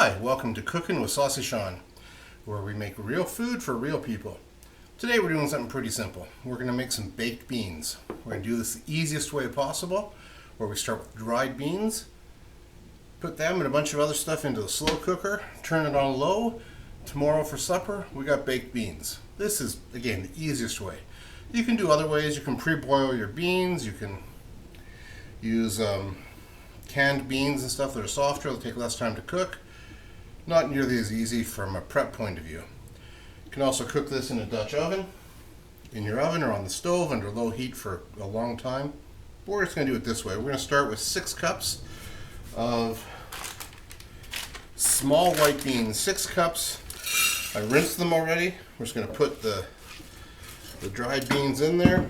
Hi, welcome to Cooking with Saucy Shawn, where we make real food for real people. Today we're doing something pretty simple. We're going to make some baked beans. We're going to do this the easiest way possible, where we start with dried beans, put them and a bunch of other stuff into the slow cooker, turn it on low. Tomorrow for supper, we got baked beans. This is, again, the easiest way. You can do other ways. You can pre-boil your beans. You can use canned beans and stuff that are softer. They'll take less time to cook. Not nearly as easy from a prep point of view. You can also cook this in a Dutch oven, in your oven or on the stove under low heat for a long time. But we're just going to do it this way. We're going to start with 6 cups of small white beans. 6 cups. I rinsed them already. We're just going to put the dried beans in there.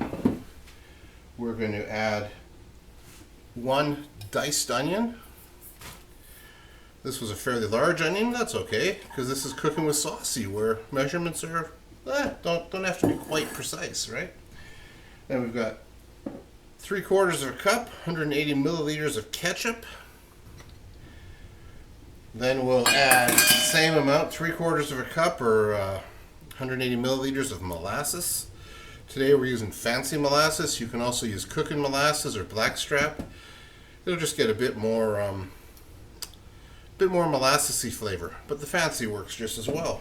We're going to add 1 diced onion. This was a fairly large onion. That's okay, because this is cooking with Saucy, where measurements are don't have to be quite precise, right? Then we've got 3/4 of a cup, 180 milliliters of ketchup. Then we'll add the same amount, 3/4 of a cup, or 180 milliliters of molasses. Today we're using fancy molasses. You can also use cooking molasses or blackstrap. It'll just get a bit more molassesy flavor, but the fancy works just as well.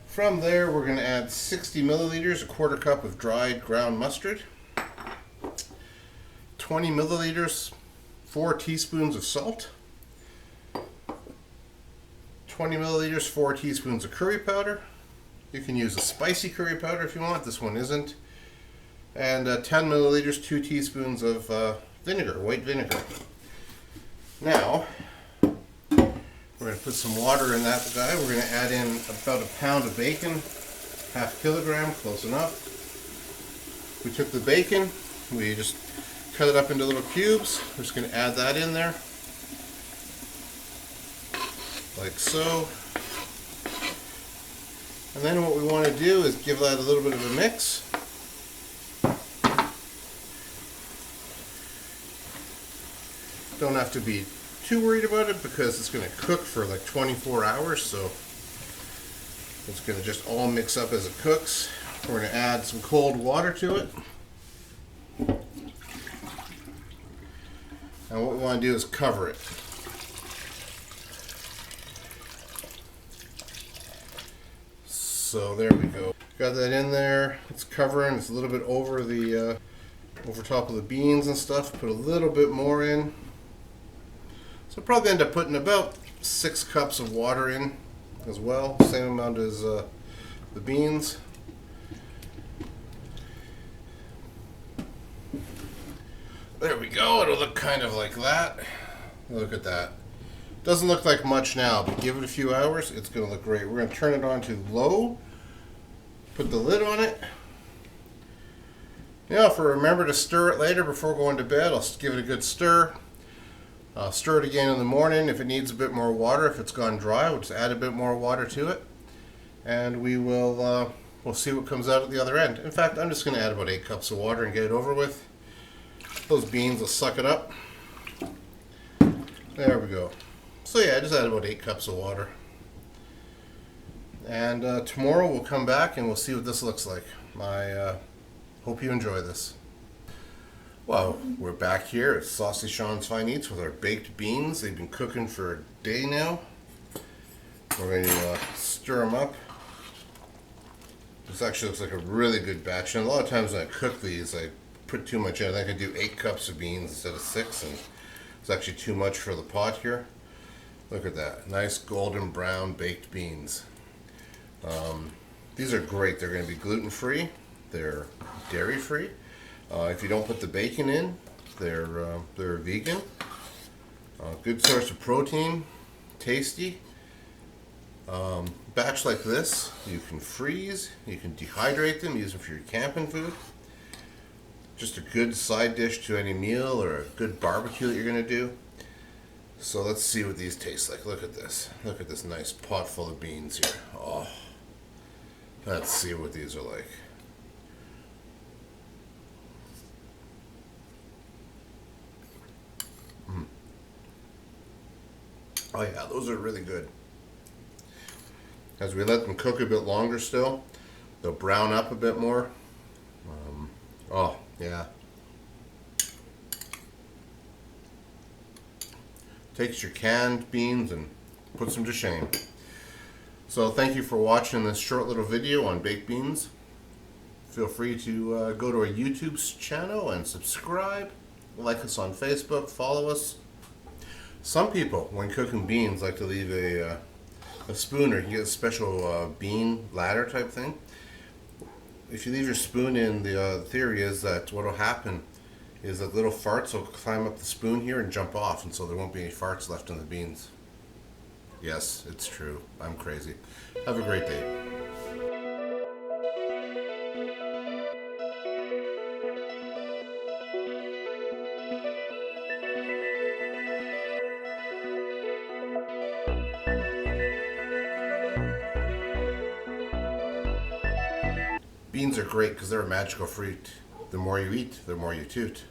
From there, we're going to add 60 milliliters, 1/4 cup of dried ground mustard, 20 milliliters, 4 teaspoons of salt, 20 milliliters, 4 teaspoons of curry powder. You can use a spicy curry powder if you want. This one isn't. And 10 milliliters, 2 teaspoons of vinegar, white vinegar. Now, we're going to put some water in that guy. We're going to add in about 1 pound of bacon, 1/2 kilogram, close enough. We took the bacon, we just cut it up into little cubes. We're just going to add that in there, like so. And then what we want to do is give that a little bit of a mix. Don't have to be too worried about it because it's going to cook for like 24 hours, so it's going to just all mix up as it cooks. We're going to add some cold water to it. And what we want to do is cover it. So there we go. Got that in there. It's covering. It's a little bit over the over top of the beans and stuff. Put a little bit more in. So probably end up putting about 6 cups of water in as well, same amount as the beans. There we go. It'll look kind of like that. Look at that. Doesn't look like much now, but give it a few hours, it's going to look great. We're going to turn it on to low, put the lid on it. Now, if I remember to stir it later before going to bed, I'll give it a good stir. Stir it again in the morning if it needs a bit more water. If it's gone dry, we'll just add a bit more water to it, and we'll see what comes out at the other end. In fact, I'm just going to add about 8 cups of water and get it over with. Those beans will suck it up. There we go. So yeah, I just add about 8 cups of water. And tomorrow we'll come back and we'll see what this looks like. I hope you enjoy this. Well, we're back here at Saucy Shawn's Fine Eats with our baked beans. They've been cooking for a day now. We're going to stir them up. This actually looks like a really good batch. And a lot of times when I cook these, I put too much in. I think I do 8 cups of beans instead of 6, and it's actually too much for the pot here. Look at that. Nice golden brown baked beans. These are great. They're going to be gluten-free. They're dairy-free. If you don't put the bacon in, they're vegan. Good source of protein, tasty. Batch like this, you can freeze, you can dehydrate them, use them for your camping food. Just a good side dish to any meal or a good barbecue that you're going to do. So let's see what these taste like. Look at this. Look at this nice pot full of beans here. Oh, let's see what these are like. Oh yeah, those are really good. As we let them cook a bit longer still, they'll brown up a bit more. Oh yeah. Takes your canned beans and puts them to shame. So thank you for watching this short little video on baked beans. Feel free to go to our YouTube channel and subscribe. Like us on Facebook, follow us. Some people, when cooking beans, like to leave a spoon, or you get a special bean ladder type thing. If you leave your spoon in, the theory is that what will happen is that little farts will climb up the spoon here and jump off, and so there won't be any farts left in the beans. Yes, it's true. I'm crazy. Have a great day. Beans are great because they're a magical fruit. The more you eat, the more you toot.